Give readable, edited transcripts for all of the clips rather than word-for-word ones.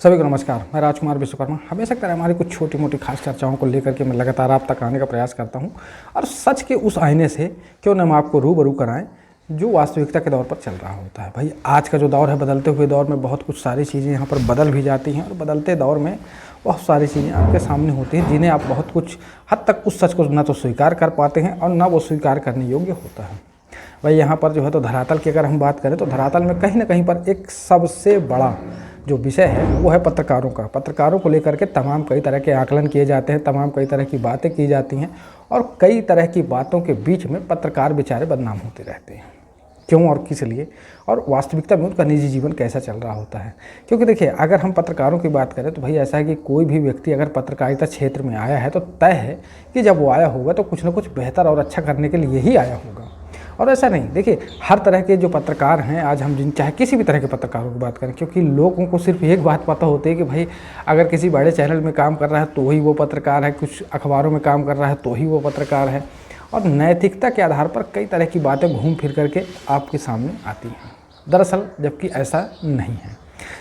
सभी को नमस्कार। मैं राजकुमार विश्वकर्मा हमेशा तरह हमारी कुछ छोटी मोटी खास चर्चाओं को लेकर के मैं लगातार आप तक आने का प्रयास करता हूं और सच के उस आईने से क्यों न हम आपको रूबरू कराएं जो वास्तविकता के दौर पर चल रहा होता है। भाई आज का जो दौर है, बदलते हुए दौर में बहुत कुछ सारी चीज़ें यहाँ पर बदल भी जाती हैं और बदलते दौर में बहुत सारी चीज़ें आपके सामने होती हैं जिन्हें आप बहुत कुछ हद तक उस सच को न तो स्वीकार कर पाते हैं और न वो स्वीकार करने योग्य होता है। भाई यहाँ पर जो है तो धरातल की अगर हम बात करें तो धरातल में कहीं ना कहीं पर एक सबसे बड़ा जो विषय है वो है पत्रकारों का। पत्रकारों को लेकर के तमाम कई तरह के आकलन किए जाते हैं, तमाम कई तरह की बातें की जाती हैं और कई तरह की बातों के बीच में पत्रकार बेचारे बदनाम होते रहते हैं। क्यों और किस लिए और वास्तविकता में उनका निजी जीवन कैसा चल रहा होता है। क्योंकि देखिए, अगर हम पत्रकारों की बात करें तो भाई ऐसा है कि कोई भी व्यक्ति अगर पत्रकारिता क्षेत्र में आया है तो तय है कि जब वो आया होगा तो कुछ ना कुछ बेहतर और अच्छा करने के लिए ही आया होगा। और ऐसा नहीं, देखिए हर तरह के जो पत्रकार हैं, आज हम चाहे किसी भी तरह के पत्रकारों की बात करें, क्योंकि लोगों को सिर्फ एक बात पता होती है कि भाई अगर किसी बड़े चैनल में काम कर रहा है तो ही वो पत्रकार है, कुछ अखबारों में काम कर रहा है तो ही वो पत्रकार है। और नैतिकता के आधार पर कई तरह की बातें घूम फिर करके आपके सामने आती हैं, दरअसल जबकि ऐसा नहीं है।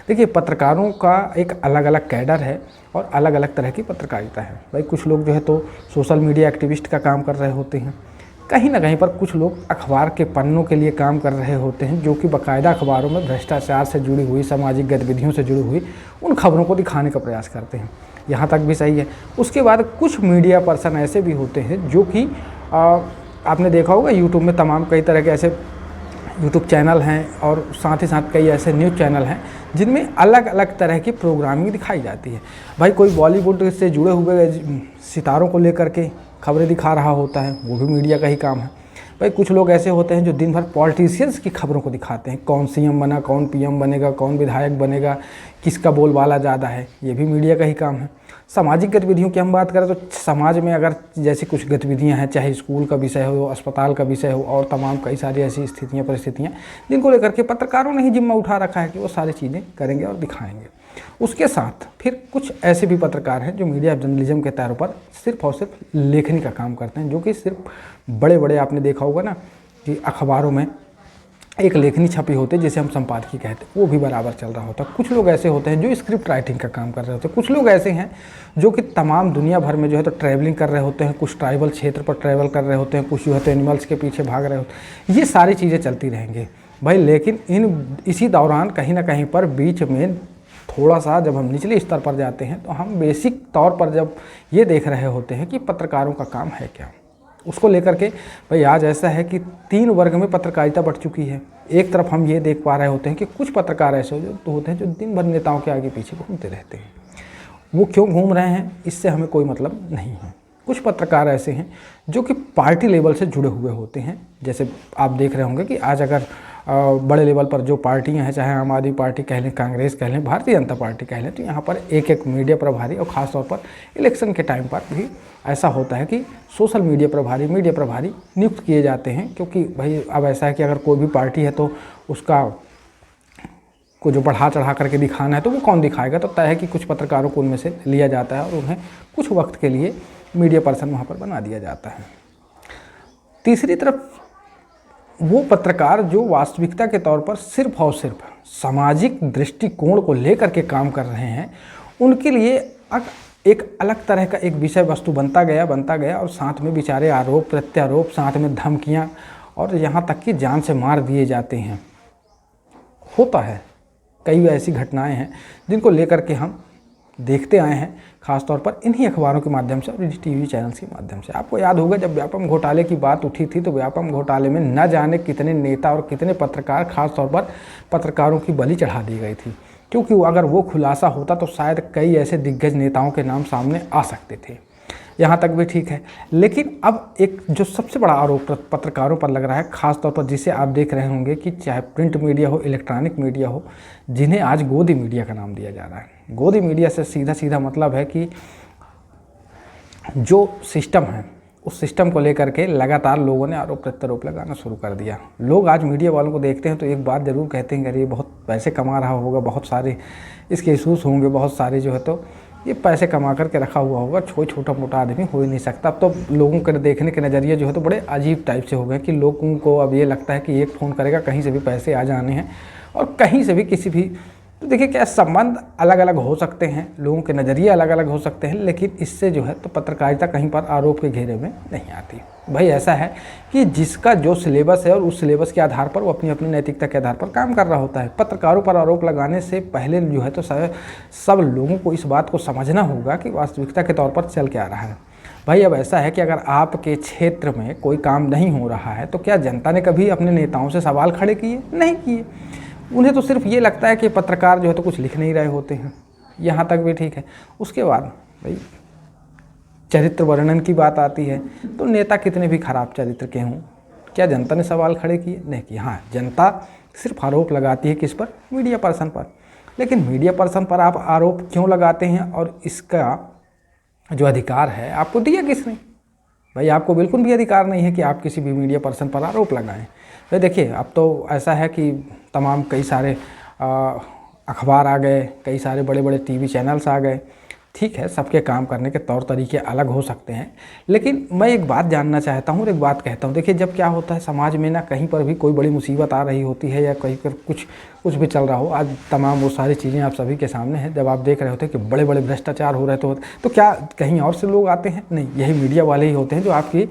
देखिए, पत्रकारों का एक अलग अलग कैडर है और अलग अलग तरह की पत्रकारिता है। भाई कुछ लोग जो है तो सोशल मीडिया एक्टिविस्ट का काम कर रहे होते हैं, कहीं ना कहीं पर कुछ लोग अखबार के पन्नों के लिए काम कर रहे होते हैं जो कि बाकायदा अखबारों में भ्रष्टाचार से जुड़ी हुई, सामाजिक गतिविधियों से जुड़ी हुई उन खबरों को दिखाने का प्रयास करते हैं। यहाँ तक भी सही है। उसके बाद कुछ मीडिया पर्सन ऐसे भी होते हैं जो कि आपने देखा होगा यूट्यूब में तमाम कई तरह के ऐसे यूट्यूब चैनल हैं और साथ ही साथ कई ऐसे न्यूज़ चैनल हैं जिनमें अलग अलग तरह की प्रोग्रामिंग दिखाई जाती है। भाई कोई बॉलीवुड से जुड़े हुए सितारों को लेकर के खबरें दिखा रहा होता है, वो भी मीडिया का ही काम है। भाई कुछ लोग ऐसे होते हैं जो दिन भर पॉलिटिशियंस की खबरों को दिखाते हैं, कौन सीएम बना, कौन पीएम बनेगा, कौन विधायक बनेगा, किसका बोलबाला ज़्यादा है, ये भी मीडिया का ही काम है। सामाजिक गतिविधियों की हम बात करें तो समाज में अगर जैसी कुछ गतिविधियां हैं, चाहे स्कूल का विषय हो, अस्पताल का विषय हो और तमाम कई सारी ऐसी स्थितियां, परिस्थितियां जिनको लेकर के पत्रकारों ने ही जिम्मा उठा रखा है कि वो सारी चीज़ें करेंगे और दिखाएंगे। उसके साथ फिर कुछ ऐसे भी पत्रकार हैं जो मीडिया जर्नलिज्म के तौर पर सिर्फ और सिर्फ लेखनी का काम करते हैं, जो कि सिर्फ बड़े बड़े आपने देखा होगा ना कि अखबारों में एक लेखनी छपी होती है जिसे हम संपादकीय कहते हैं, वो भी बराबर चल रहा होता है। कुछ लोग ऐसे होते हैं जो स्क्रिप्ट राइटिंग का काम कर रहे होते हैं। कुछ लोग ऐसे हैं जो कि तमाम दुनिया भर में जो है तो ट्रैवलिंग कर रहे होते हैं, कुछ ट्राइबल क्षेत्र पर ट्रैवल कर रहे होते हैं, कुछ जो है तो एनिमल्स के पीछे भाग रहे होते हैं। ये सारी चीज़ें चलती रहेंगी भाई, लेकिन इसी दौरान कहीं ना कहीं पर बीच में थोड़ा सा जब हम निचले स्तर पर जाते हैं तो हम बेसिक तौर पर जब ये देख रहे होते हैं कि पत्रकारों का काम है क्या, उसको लेकर के भाई आज ऐसा है कि 3 वर्ग में पत्रकारिता बढ़ चुकी है। एक तरफ हम ये देख पा रहे होते हैं कि कुछ पत्रकार ऐसे होते हैं जो दिन भर नेताओं के आगे पीछे घूमते रहते हैं। वो क्यों घूम रहे हैं इससे हमें कोई मतलब नहीं है। कुछ पत्रकार ऐसे हैं जो कि पार्टी लेवल से जुड़े हुए होते हैं। जैसे आप देख रहे होंगे कि आज अगर बड़े लेवल पर जो पार्टियां हैं, चाहे आम आदमी पार्टी कह लें, कांग्रेस कह लें, भारतीय जनता पार्टी कह लें, तो यहाँ पर एक एक मीडिया प्रभारी और ख़ास तौर पर इलेक्शन के टाइम पर भी ऐसा होता है कि सोशल मीडिया प्रभारी नियुक्त किए जाते हैं। क्योंकि भाई अब ऐसा है कि अगर कोई भी पार्टी है तो उसका को जो बढ़ा चढ़ा करके दिखाना है तो वो कौन दिखाएगा, तो तय है कि कुछ पत्रकारों को उनमें से लिया जाता है और उन्हें कुछ वक्त के लिए मीडिया पर्सन वहाँ पर बना दिया जाता है। तीसरी तरफ वो पत्रकार जो वास्तविकता के तौर पर सिर्फ और सिर्फ सामाजिक दृष्टिकोण को लेकर के काम कर रहे हैं, उनके लिए एक अलग तरह का एक विषय वस्तु बनता गया और साथ में बेचारे आरोप प्रत्यारोप, साथ में धमकियां और यहाँ तक कि जान से मार दिए जाते हैं। होता है, कई ऐसी घटनाएं हैं जिनको लेकर के हम देखते आए हैं, खासतौर पर इन्हीं अखबारों के माध्यम से और टीवी चैनल्स के माध्यम से। आपको याद होगा जब व्यापम घोटाले की बात उठी थी तो व्यापम घोटाले में न जाने कितने नेता और कितने पत्रकार, खासतौर पर पत्रकारों की बलि चढ़ा दी गई थी। क्योंकि अगर वो खुलासा होता तो शायद कई ऐसे दिग्गज नेताओं के नाम सामने आ सकते थे। यहाँ तक भी ठीक है, लेकिन अब एक जो सबसे बड़ा आरोप पत्रकारों पर लग रहा है, खासतौर पर जिसे आप देख रहे होंगे कि चाहे प्रिंट मीडिया हो, इलेक्ट्रॉनिक मीडिया हो, जिन्हें आज गोदी मीडिया का नाम दिया जा रहा है। गोदी मीडिया से सीधा मतलब है कि जो सिस्टम है उस सिस्टम को लेकर के लगातार लोगों ने आरोप प्रत्यारोप लगाना शुरू कर दिया। लोग आज मीडिया वालों को देखते हैं तो एक बात ज़रूर कहते हैं कि अरे ये बहुत पैसे कमा रहा होगा, बहुत सारे इसके इशूज़ होंगे, बहुत सारे जो है तो ये पैसे कमा करके रखा हुआ होगा, छोटा मोटा आदमी हो ही नहीं सकता। अब तो लोगों के देखने के नज़रिए जो है तो बड़े अजीब टाइप से हो गए कि लोगों को अब ये लगता है कि एक फ़ोन करेगा, कहीं से भी पैसे आ जाने हैं और कहीं से भी किसी भी तो देखिए क्या संबंध अलग अलग हो सकते हैं, लोगों के नज़रिए अलग अलग हो सकते हैं, लेकिन इससे जो है तो पत्रकारिता कहीं पर आरोप के घेरे में नहीं आती। भाई ऐसा है कि जिसका जो सिलेबस है और उस सिलेबस के आधार पर वो अपनी अपनी नैतिकता के आधार पर काम कर रहा होता है। पत्रकारों पर आरोप लगाने से पहले जो है तो सब लोगों को इस बात को समझना होगा कि वास्तविकता के तौर पर चल क्या रहा है। भाई अब ऐसा है कि अगर आपके क्षेत्र में कोई काम नहीं हो रहा है तो क्या जनता ने कभी अपने नेताओं से सवाल खड़े किए? नहीं किए। उन्हें तो सिर्फ ये लगता है कि पत्रकार जो है तो कुछ लिख नहीं रहे होते हैं, यहाँ तक भी ठीक है। उसके बाद भाई चरित्र वर्णन की बात आती है, तो नेता कितने भी खराब चरित्र के हों, क्या जनता ने सवाल खड़े किए? नहीं किए। हाँ, जनता सिर्फ आरोप लगाती है किस पर? मीडिया पर्सन पर। लेकिन मीडिया पर्सन पर आप आरोप क्यों लगाते हैं और इसका जो अधिकार है आपको दिया किसने? भाई आपको बिल्कुल भी अधिकार नहीं है कि आप किसी भी मीडिया पर्सन पर आरोप लगाएं। भाई देखिए अब तो ऐसा है कि तमाम कई सारे अखबार आ गए, कई सारे बड़े बड़े टीवी चैनल्स आ गए। ठीक है, सबके काम करने के तौर तरीके अलग हो सकते हैं, लेकिन मैं एक बात जानना चाहता हूँ और एक बात कहता हूँ। देखिए जब क्या होता है समाज में ना, कहीं पर भी कोई बड़ी मुसीबत आ रही होती है या कहीं पर कुछ भी चल रहा हो, आज तमाम वो सारी चीज़ें आप सभी के सामने हैं। जब आप देख रहे होते हैं कि बड़े बड़े भ्रष्टाचार हो रहे तो क्या कहीं और से लोग आते हैं? नहीं, यही मीडिया वाले ही होते हैं जो आपकी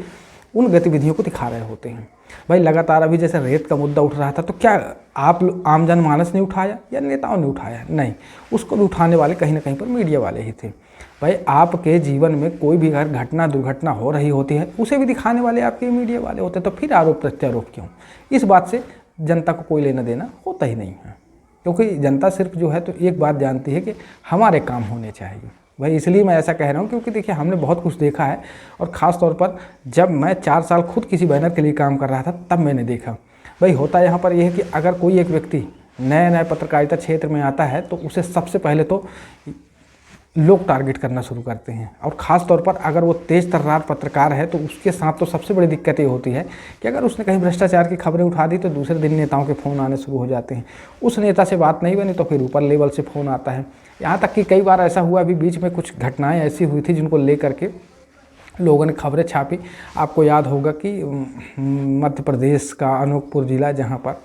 उन गतिविधियों को दिखा रहे होते हैं। भाई लगातार अभी जैसे रेत का मुद्दा उठ रहा था, तो क्या आप आम जनमानस ने उठाया या नेताओं ने उठाया? नहीं, उसको भी उठाने वाले कहीं ना कहीं पर मीडिया वाले ही थे। भाई आपके जीवन में कोई भी अगर घटना दुर्घटना हो रही होती है, उसे भी दिखाने वाले आपके मीडिया वाले होते हैं। तो फिर आरोप प्रत्यारोप क्यों? इस बात से जनता को कोई लेना देना होता ही नहीं है, क्योंकि जनता सिर्फ जो है तो एक बात जानती है कि हमारे काम होने चाहिए। भाई इसलिए मैं ऐसा कह रहा हूँ क्योंकि देखिए हमने बहुत कुछ देखा है, और ख़ास तौर पर जब मैं 4 साल खुद किसी बैनर के लिए काम कर रहा था तब मैंने देखा। भाई होता यहाँ पर यह है कि अगर कोई एक व्यक्ति नए पत्रकारिता क्षेत्र में आता है तो उसे सबसे पहले तो लोग टारगेट करना शुरू करते हैं, और ख़ास तौर पर अगर वो तेज़ तर्रार पत्रकार है तो उसके साथ तो सबसे बड़ी दिक्कत ये होती है कि अगर उसने कहीं भ्रष्टाचार की खबरें उठा दी तो दूसरे दिन नेताओं के फ़ोन आने शुरू हो जाते हैं। उस नेता से बात नहीं बनी तो फिर ऊपर लेवल से फ़ोन आता है। यहाँ तक कि कई बार ऐसा हुआ, अभी बीच में कुछ घटनाएं ऐसी हुई थी जिनको लेकर के लोगों ने खबरें छापी। आपको याद होगा कि मध्य प्रदेश का अनूपपुर ज़िला, जहाँ पर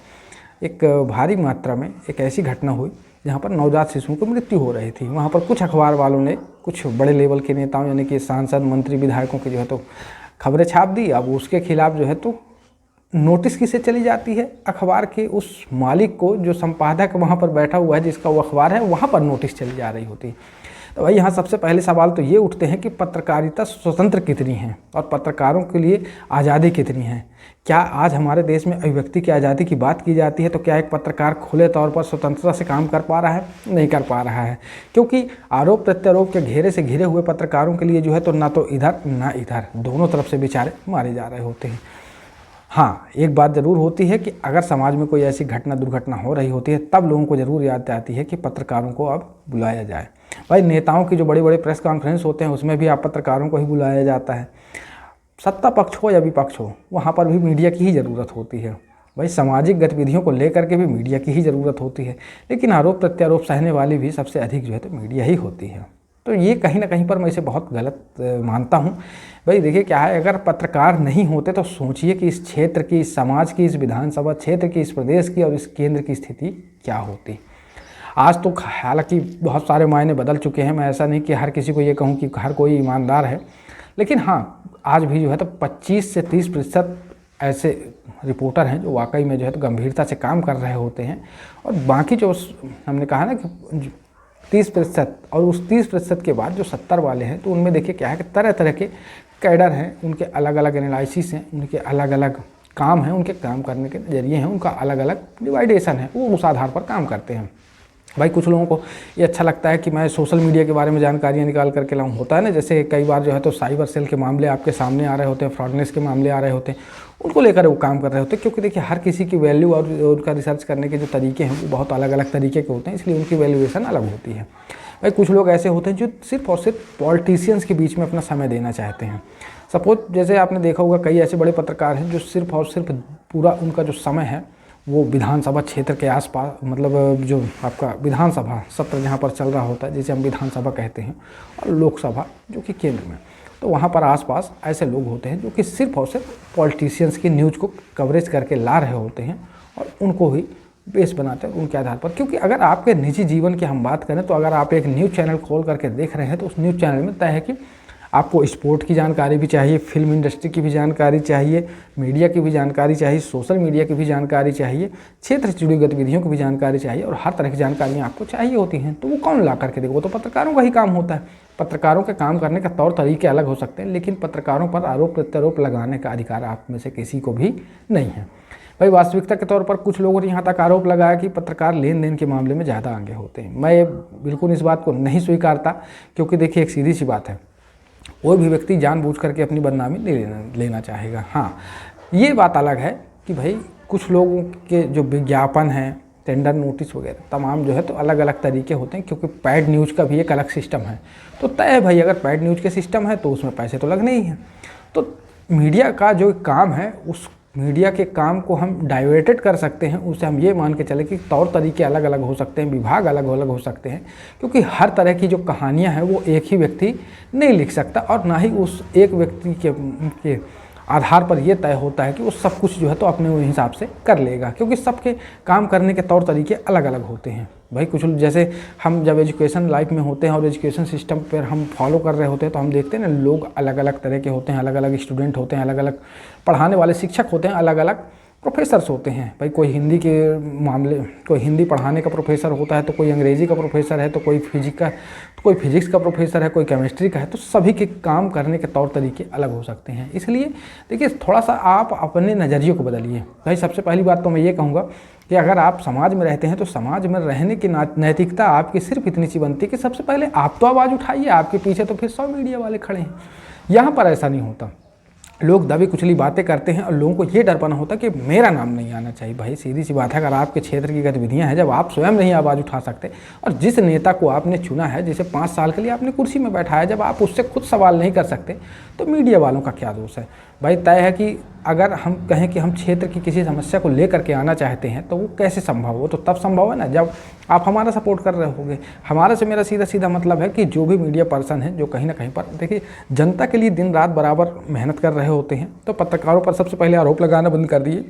एक भारी मात्रा में एक ऐसी घटना हुई जहाँ पर नवजात शिशुओं की मृत्यु हो रही थी। वहाँ पर कुछ अखबार वालों ने, कुछ बड़े लेवल के नेताओं यानी कि सांसद मंत्री विधायकों की जो है तो खबरें छाप दी। अब उसके खिलाफ जो है तो नोटिस किसे चली जाती है? अखबार के उस मालिक को, जो संपादक वहाँ पर बैठा हुआ है जिसका वो अखबार है, वहाँ पर नोटिस चली जा रही होती है। तो भाई यहाँ सबसे पहले सवाल तो ये उठते हैं कि पत्रकारिता स्वतंत्र कितनी है और पत्रकारों के लिए आज़ादी कितनी है। क्या आज हमारे देश में अभिव्यक्ति की आज़ादी की बात की जाती है तो क्या एक पत्रकार खुले तौर पर स्वतंत्रता से काम कर पा रहा है? नहीं कर पा रहा है, क्योंकि आरोप प्रत्यारोप के घेरे से घिरे हुए पत्रकारों के लिए जो है तो ना तो इधर ना इधर, दोनों तरफ से बेचारे मारे जा रहे होते हैं। हाँ, एक बात ज़रूर होती है कि अगर समाज में कोई ऐसी घटना दुर्घटना हो रही होती है तब लोगों को ज़रूर याद आती है कि पत्रकारों को अब बुलाया जाए। भाई नेताओं की जो बड़े बड़े प्रेस कॉन्फ्रेंस होते हैं उसमें भी आप पत्रकारों को ही बुलाया जाता है। सत्ता पक्ष हो या विपक्ष हो, वहाँ पर भी मीडिया की ही ज़रूरत होती है। भाई सामाजिक गतिविधियों को लेकर के भी मीडिया की ही ज़रूरत होती है, लेकिन आरोप प्रत्यारोप सहने वाली भी सबसे अधिक जो है तो मीडिया ही होती है। तो ये कहीं ना कहीं पर मैं इसे बहुत गलत मानता हूँ। भाई देखिए क्या है, अगर पत्रकार नहीं होते तो सोचिए कि इस क्षेत्र की, इस समाज की, इस विधानसभा क्षेत्र की, इस प्रदेश की और इस केंद्र की स्थिति क्या होती। आज तो हालांकि बहुत सारे मायने बदल चुके हैं, मैं ऐसा नहीं कि हर किसी को ये कहूँ कि हर कोई ईमानदार है, लेकिन हाँ आज भी जो है तो 25 से 30% ऐसे रिपोर्टर हैं जो वाकई में जो है तो गंभीरता से काम कर रहे होते हैं, और बाकी जो हमने कहा ना कि 30%, और उस 30% के बाद जो 70 वाले हैं तो उनमें देखिए क्या है कि तरह तरह के कैडर हैं, उनके अलग अलग एनालिसिस हैं, उनके अलग अलग काम हैं, उनके काम करने के नज़रिए हैं, उनका अलग अलग डिवाइडेशन है, वो उस आधार पर काम करते हैं। भाई कुछ लोगों को ये अच्छा लगता है कि मैं सोशल मीडिया के बारे में जानकारियाँ निकाल करके लाऊं। होता है ना, जैसे कई बार जो है तो साइबर सेल के मामले आपके सामने आ रहे होते हैं, फ्रॉडनेस के मामले आ रहे होते हैं, उनको लेकर वो काम कर रहे होते हैं, क्योंकि देखिए हर किसी की वैल्यू और उनका रिसर्च करने के जो तरीके हैं वो बहुत अलग अलग तरीके के होते हैं, इसलिए उनकी वैल्यूएशन अलग होती है। भाई कुछ लोग ऐसे होते हैं जो सिर्फ और सिर्फ पॉलिटिशियंस के बीच में अपना समय देना चाहते हैं। सपोज जैसे आपने देखा होगा कई ऐसे बड़े पत्रकार हैं जो सिर्फ और सिर्फ पूरा उनका जो समय है वो विधानसभा क्षेत्र के आसपास, मतलब जो आपका विधानसभा सत्र जहाँ पर चल रहा होता है, जिसे हम विधानसभा कहते हैं, और लोकसभा जो कि केंद्र में, तो वहाँ पर आसपास ऐसे लोग होते हैं जो कि सिर्फ और सिर्फ पॉलिटिशियंस की न्यूज़ को कवरेज करके ला रहे होते हैं और उनको ही बेस बनाते हैं उनके आधार पर। क्योंकि अगर आपके निजी जीवन की हम बात करें तो अगर आप एक न्यूज़ चैनल खोल करके देख रहे हैं तो उस न्यूज़ चैनल में तय है कि आपको स्पोर्ट की जानकारी भी चाहिए, फिल्म इंडस्ट्री की भी जानकारी चाहिए, मीडिया की भी जानकारी चाहिए, सोशल मीडिया की भी जानकारी चाहिए, क्षेत्र से जुड़ी गतिविधियों की भी जानकारी चाहिए और हर तरह की जानकारियाँ आपको चाहिए होती हैं। तो वो कौन ला करके देगा? वो तो पत्रकारों का ही काम होता है। पत्रकारों के काम करने का तौर तरीके अलग हो सकते हैं, लेकिन पत्रकारों पर आरोप प्रत्यारोप लगाने का अधिकार आप में से किसी को भी नहीं है। भाई वास्तविकता के तौर पर कुछ लोगों ने यहाँ तक आरोप लगाया कि पत्रकार लेन देन के मामले में ज़्यादा आगे होते हैं। मैं बिल्कुल इस बात को नहीं स्वीकारता, क्योंकि देखिए एक सीधी सी बात है, कोई भी व्यक्ति जानबूझ करके अपनी बदनामी नहीं लेना चाहेगा। हाँ, ये बात अलग है कि भाई कुछ लोगों के जो विज्ञापन हैं, टेंडर नोटिस वगैरह तमाम जो है तो अलग अलग तरीके होते हैं, क्योंकि पेड न्यूज़ का भी एक अलग सिस्टम है। तो तय है भाई, अगर पेड न्यूज़ के सिस्टम है तो उसमें पैसे तो लगने ही हैं। तो मीडिया का जो काम है, उस मीडिया के काम को हम डाइवर्टेड कर सकते हैं। उससे हम ये मान के चले कि तौर तरीके अलग अलग हो सकते हैं, विभाग अलग अलग हो सकते हैं, क्योंकि हर तरह की जो कहानियाँ हैं वो एक ही व्यक्ति नहीं लिख सकता और ना ही उस एक व्यक्ति के आधार पर यह तय होता है कि वो सब कुछ जो है तो अपने हिसाब से कर लेगा, क्योंकि सबके काम करने के तौर तरीके अलग अलग होते हैं। भाई कुछ जैसे हम जब एजुकेशन लाइफ में होते हैं और एजुकेशन सिस्टम पर हम फॉलो कर रहे होते हैं तो हम देखते हैं ना, लोग अलग अलग तरह के होते हैं, अलग अलग स्टूडेंट होते हैं, अलग अलग पढ़ाने वाले शिक्षक होते हैं, अलग अलग प्रोफेसर्स होते हैं। भाई कोई हिंदी के मामले, कोई हिंदी पढ़ाने का प्रोफेसर होता है, तो कोई अंग्रेजी का प्रोफेसर है, तो कोई फिजिक्स का प्रोफेसर है, कोई केमिस्ट्री का है। तो सभी के काम करने के तौर तरीके अलग हो सकते हैं। इसलिए देखिए, थोड़ा सा आप अपने नज़रिए को बदलिए। भाई सबसे पहली बात तो मैं ये कहूँगा कि अगर आप समाज में रहते हैं तो समाज में रहने की नैतिकता आपकी सिर्फ इतनी सी बनती है कि सबसे पहले आप तो आवाज़ उठाइए, आपके पीछे तो फिर 100 मीडिया वाले खड़े हैं। यहाँ पर ऐसा नहीं होता। लोग दबी कुचली बातें करते हैं और लोगों को ये डर बना होता कि मेरा नाम नहीं आना चाहिए। भाई सीधी सी बात है, अगर आपके क्षेत्र की गतिविधियां हैं, जब आप स्वयं नहीं आवाज़ उठा सकते और जिस नेता को आपने चुना है, जिसे 5 साल के लिए आपने कुर्सी में बैठाया, जब आप उससे खुद सवाल नहीं कर सकते तो मीडिया वालों का क्या दोष है? भाई तय है कि अगर हम कहें कि हम क्षेत्र की किसी समस्या को लेकर के आना चाहते हैं तो वो कैसे संभव हो? तो तब संभव है ना जब आप हमारा सपोर्ट कर रहे होंगे। हमारा से मेरा सीधा सीधा मतलब है कि जो भी मीडिया पर्सन है, जो कहीं ना कहीं पर देखिए जनता के लिए दिन रात बराबर मेहनत कर रहे होते हैं, तो पत्रकारों पर सबसे पहले आरोप लगाना बंद कर दिए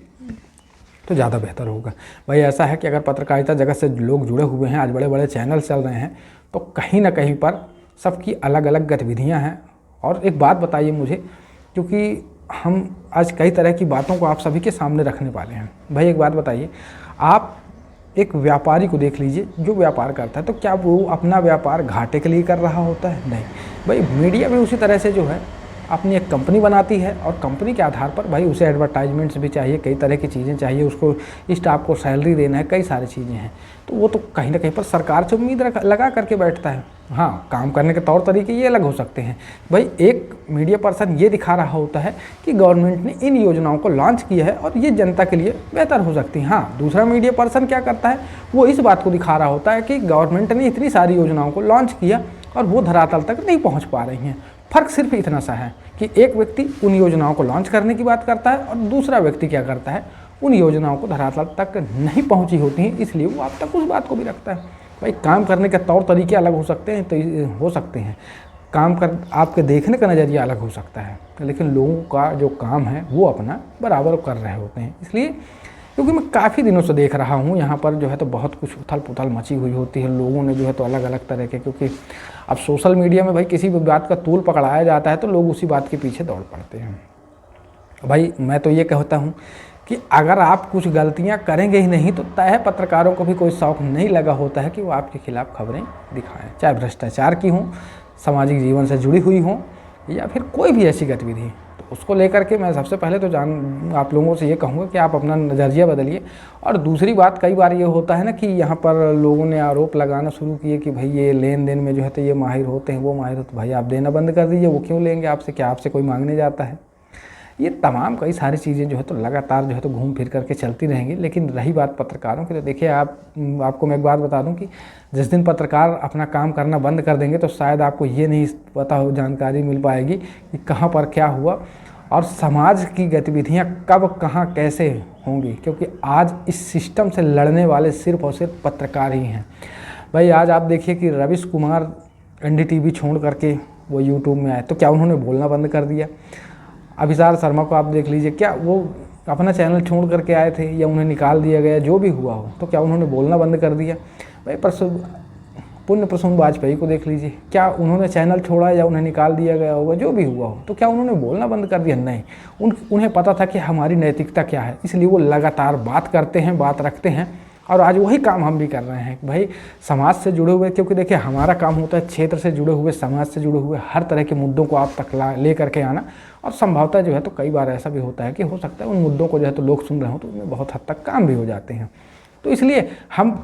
तो ज़्यादा बेहतर होगा। भाई ऐसा है कि अगर पत्रकारिता जगत से लोग जुड़े हुए हैं, आज बड़े बड़े चैनल चल रहे हैं, तो कहीं ना कहीं पर सबकी अलग अलग गतिविधियाँ हैं। और एक बात बताइए मुझे, क्योंकि हम आज कई तरह की बातों को आप सभी के सामने रखने वाले हैं। भाई एक बात बताइए, आप एक व्यापारी को देख लीजिए जो व्यापार करता है, तो क्या वो अपना व्यापार घाटे के लिए कर रहा होता है? नहीं। भाई मीडिया भी उसी तरह से जो है अपनी एक कंपनी बनाती है और कंपनी के आधार पर भाई उसे एडवर्टाइजमेंट्स भी चाहिए, कई तरह की चीज़ें चाहिए, उसको स्टाफ को सैलरी देना है, कई सारी चीज़ें हैं। तो वो तो कहीं ना कहीं पर सरकार से उम्मीद लगा करके बैठता है। हाँ, काम करने के तौर तरीके ये अलग हो सकते हैं। भाई एक मीडिया पर्सन ये दिखा रहा होता है कि गवर्नमेंट ने इन योजनाओं को लॉन्च किया है और ये जनता के लिए बेहतर हो सकती है। हाँ, दूसरा मीडिया पर्सन क्या करता है, वो इस बात को दिखा रहा होता है कि गवर्नमेंट ने इतनी सारी योजनाओं को लॉन्च किया और वो धरातल तक नहीं पहुँच पा रही हैं। फ़र्क सिर्फ इतना सा है कि एक व्यक्ति उन योजनाओं को लॉन्च करने की बात करता है और दूसरा व्यक्ति क्या करता है, उन योजनाओं को धरातल तक नहीं पहुंची होती हैं, इसलिए वो आप तक उस बात को भी रखता है। भाई काम करने के तौर तरीके अलग हो सकते हैं, तो हो सकते हैं काम कर आपके देखने का नज़रिया अलग हो सकता है, लेकिन लोगों का जो काम है वो अपना बराबर कर रहे होते हैं। इसलिए क्योंकि मैं काफ़ी दिनों से देख रहा हूँ यहाँ पर जो है तो बहुत कुछ उथल पुथल मची हुई होती है, लोगों ने जो है तो अलग अलग तरह के, क्योंकि अब सोशल मीडिया में भाई किसी भी बात का तूल पकड़ाया जाता है तो लोग उसी बात के पीछे दौड़ पड़ते हैं। भाई मैं तो ये कहता हूँ कि अगर आप कुछ गलतियाँ करेंगे ही नहीं तो तय है पत्रकारों को भी कोई शौक़ नहीं लगा होता है कि वो आपके खिलाफ़ खबरें दिखाएँ, चाहे भ्रष्टाचार की हों, सामाजिक जीवन से जुड़ी हुई हों या फिर कोई भी ऐसी गतिविधि। तो उसको लेकर के मैं सबसे पहले तो आप लोगों से ये कहूँगा कि आप अपना नज़रिया बदलिए। और दूसरी बात, कई बार ये होता है ना कि यहाँ पर लोगों ने आरोप लगाना शुरू किए कि भाई ये लेन देन में जो है तो ये माहिर होते हैं, वो माहिर होते, भाई आप देना बंद कर दीजिए, वो क्यों लेंगे आपसे, क्या आपसे कोई मांगने जाता है? ये तमाम कई सारी चीज़ें जो है तो लगातार जो है तो घूम फिर करके चलती रहेंगी। लेकिन रही बात पत्रकारों की, तो देखिए आपको मैं एक बात बता दूं कि जिस दिन पत्रकार अपना काम करना बंद कर देंगे तो शायद आपको ये नहीं पता हो, जानकारी मिल पाएगी कि कहाँ पर क्या हुआ और समाज की गतिविधियाँ कब कहाँ कैसे होंगी, क्योंकि आज इस सिस्टम से लड़ने वाले सिर्फ और सिर्फ पत्रकार ही हैं। भाई आज आप देखिए कि रवीश कुमार NDTV छोड़ करके वो यूट्यूब में आए, तो क्या उन्होंने बोलना बंद कर दिया? अभिसार शर्मा को आप देख लीजिए, क्या वो अपना चैनल छोड़ करके आए थे या उन्हें निकाल दिया गया, जो भी हुआ हो, तो क्या उन्होंने बोलना बंद कर दिया? भाई पुण्य प्रसून वाजपेयी को देख लीजिए, क्या उन्होंने चैनल छोड़ा या उन्हें निकाल दिया गया होगा, जो भी हुआ हो, तो क्या उन्होंने बोलना बंद कर दिया? नहीं, उन्हें पता था कि हमारी नैतिकता क्या है, इसलिए वो लगातार बात करते हैं, बात रखते हैं। और आज वही काम हम भी कर रहे हैं, भाई समाज से जुड़े हुए, क्योंकि देखिए हमारा काम होता है क्षेत्र से जुड़े हुए, समाज से जुड़े हुए हर तरह के मुद्दों को आप तक ले करके आना। और संभवतः जो है तो कई बार ऐसा भी होता है कि हो सकता है उन मुद्दों को जो है तो लोग सुन रहे हो तो उनमें बहुत हद तक काम भी हो जाते हैं। तो इसलिए हम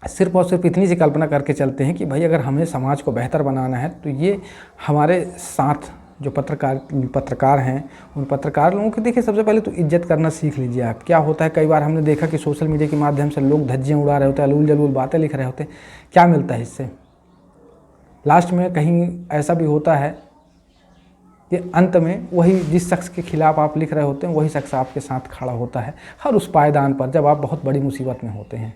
सिर्फ और सिर्फ इतनी सी कल्पना करके चलते हैं कि भाई अगर हमें समाज को बेहतर बनाना है तो ये हमारे साथ जो पत्रकार हैं, उन पत्रकार लोगों की देखिए सबसे पहले तो इज्जत करना सीख लीजिए आप। क्या होता है, कई बार हमने देखा कि सोशल मीडिया के माध्यम से लोग धज्जियाँ उड़ा रहे होते हैं, अलूल जलूल बातें लिख रहे होते हैं। क्या मिलता है इससे? लास्ट में कहीं ऐसा भी होता है कि अंत में वही जिस शख्स के खिलाफ आप लिख रहे होते हैं वही शख्स आपके साथ खड़ा होता है हर उस पायदान पर, जब आप बहुत बड़ी मुसीबत में होते हैं।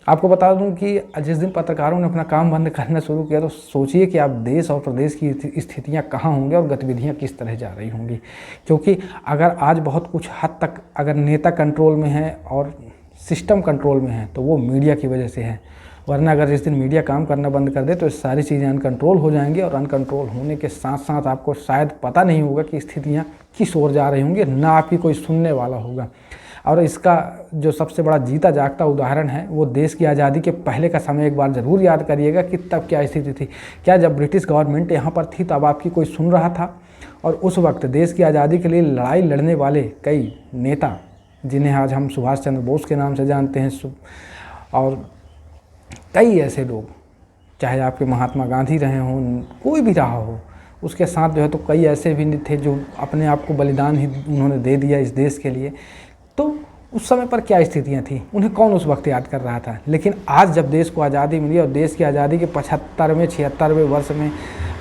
आपको बता दूं कि जिस दिन पत्रकारों ने अपना काम बंद करना शुरू किया तो सोचिए कि आप देश और प्रदेश की स्थितियां कहाँ होंगी और गतिविधियां किस तरह जा रही होंगी। क्योंकि अगर आज बहुत कुछ हद तक अगर नेता कंट्रोल में है और सिस्टम कंट्रोल में है तो वो मीडिया की वजह से है, वरना अगर जिस दिन मीडिया काम करना बंद कर दे तो सारी चीज़ें अनकंट्रोल हो जाएंगी। और अनकंट्रोल होने के साथ साथ आपको शायद पता नहीं होगा कि स्थितियाँ किस ओर जा रही होंगी, ना आपकी कोई सुनने वाला होगा। और इसका जो सबसे बड़ा जीता जागता उदाहरण है वो देश की आज़ादी के पहले का समय एक बार ज़रूर याद करिएगा कि तब क्या स्थिति थी। क्या जब ब्रिटिश गवर्नमेंट यहाँ पर थी तब आपकी कोई सुन रहा था? और उस वक्त देश की आज़ादी के लिए लड़ाई लड़ने वाले कई नेता, जिन्हें आज हम सुभाष चंद्र बोस के नाम से जानते हैं, और कई ऐसे लोग, चाहे आपके महात्मा गांधी रहे हों, कोई भी रहा हो, उसके साथ जो है तो कई ऐसे भी थे जो अपने आप को बलिदान ही उन्होंने दे दिया इस देश के लिए। तो उस समय पर क्या स्थितियां थी, उन्हें कौन उस वक्त याद कर रहा था? लेकिन आज जब देश को आज़ादी मिली और देश की आज़ादी के 75वें 76वें वर्ष में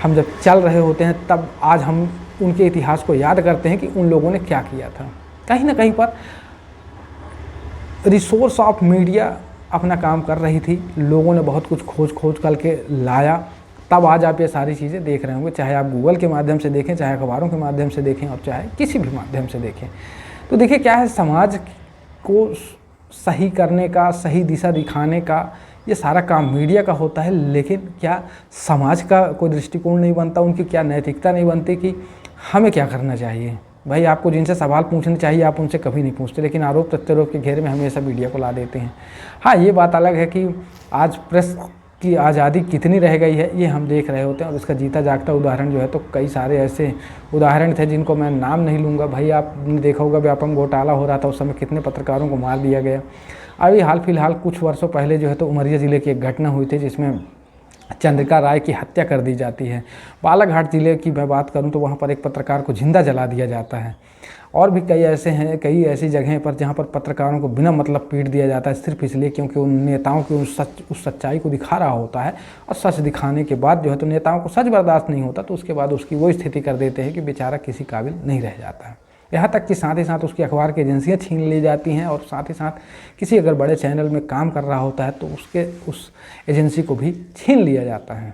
हम जब चल रहे होते हैं, तब आज हम उनके इतिहास को याद करते हैं कि उन लोगों ने क्या किया था। कहीं ना कहीं पर रिसोर्स ऑफ मीडिया अपना काम कर रही थी, लोगों ने बहुत कुछ खोज करके लाया, तब आज आप ये सारी चीज़ें देख रहे होंगे, चाहे आप गूगल के माध्यम से देखें, चाहे अखबारों के माध्यम से देखें, और चाहे किसी भी माध्यम से देखें। तो देखिए क्या है, समाज को सही करने का, सही दिशा दिखाने का ये सारा काम मीडिया का होता है। लेकिन क्या समाज का कोई दृष्टिकोण नहीं बनता, उनकी क्या नैतिकता नहीं बनती कि हमें क्या करना चाहिए? भाई आपको जिनसे सवाल पूछने चाहिए आप उनसे कभी नहीं पूछते, लेकिन आरोप प्रत्यारोप के घेरे में हमेशा मीडिया को ला देते हैं। हाँ, ये बात अलग है कि आज प्रेस की आज़ादी कितनी रह गई है ये हम देख रहे होते हैं, और इसका जीता जागता उदाहरण जो है तो कई सारे ऐसे उदाहरण थे जिनको मैं नाम नहीं लूँगा। भाई आपने देखा होगा व्यापम घोटाला हो रहा था, उस समय कितने पत्रकारों को मार दिया गया। अभी हाल फिलहाल कुछ वर्षों पहले जो है तो उमरिया ज़िले की एक घटना हुई थी जिसमें चंद्रिका राय की हत्या कर दी जाती है। बालाघाट ज़िले की मैं बात करूं तो वहां पर एक पत्रकार को जिंदा जला दिया जाता है। और भी कई ऐसी जगहें पर जहां पर पत्रकारों को बिना मतलब पीट दिया जाता है, सिर्फ इसलिए क्योंकि उन नेताओं की उस सच्चाई को दिखा रहा होता है। और सच दिखाने के बाद जो है तो नेताओं को सच बर्दाश्त नहीं होता, तो उसके बाद उसकी वो स्थिति कर देते हैं कि बेचारा किसी काबिल नहीं रह जाता है। यहाँ तक कि साथ ही साथ उसकी अखबार की एजेंसियाँ छीन ली जाती हैं, और साथ ही साथ किसी अगर बड़े चैनल में काम कर रहा होता है तो उस एजेंसी को भी छीन लिया जाता है।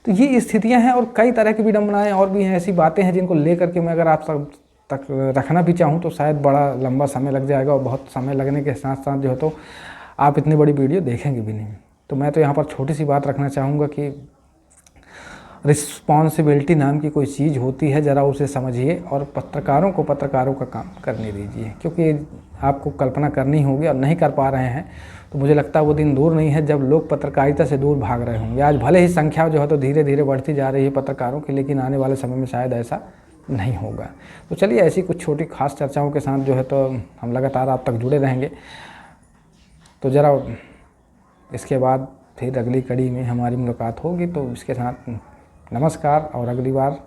तो ये स्थितियां हैं, और कई तरह की विडंबनाएं और भी हैं, ऐसी बातें हैं जिनको लेकर के मैं अगर आप सब तक रखना भी चाहूँ तो शायद बड़ा लंबा समय लग जाएगा, और बहुत समय लगने के साथ साथ जो है तो आप इतनी बड़ी वीडियो देखेंगे भी नहीं। तो मैं तो यहाँ पर छोटी सी बात रखना चाहूँगा कि रिस्पॉन्सिबिलिटी नाम की कोई चीज़ होती है, ज़रा उसे समझिए और पत्रकारों को पत्रकारों का काम करने दीजिए, क्योंकि आपको कल्पना करनी होगी और नहीं कर पा रहे हैं तो मुझे लगता है वो दिन दूर नहीं है जब लोग पत्रकारिता से दूर भाग रहे होंगे। आज भले ही संख्या जो है तो धीरे धीरे बढ़ती जा रही है पत्रकारों की, लेकिन आने वाले समय में शायद ऐसा नहीं होगा। तो चलिए ऐसी कुछ छोटी खास चर्चाओं के साथ जो है तो हम लगातार आप तक जुड़े रहेंगे। तो ज़रा इसके बाद फिर अगली कड़ी में हमारी मुलाकात होगी, तो इसके साथ नमस्कार, और अगली बार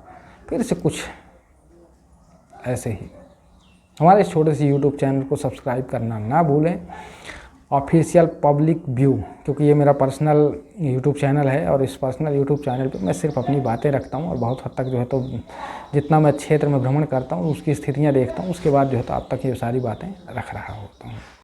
फिर से कुछ ऐसे ही हमारे इस छोटे से YouTube चैनल को सब्सक्राइब करना ना भूलें। ऑफिशियल पब्लिक व्यू, क्योंकि ये मेरा पर्सनल YouTube चैनल है, और इस पर्सनल YouTube चैनल पे मैं सिर्फ अपनी बातें रखता हूँ, और बहुत हद तक जो है तो जितना मैं क्षेत्र में भ्रमण करता हूँ उसकी स्थितियाँ देखता हूँ, उसके बाद जो है तो आप तक ये सारी बातें रख रहा होता हूँ।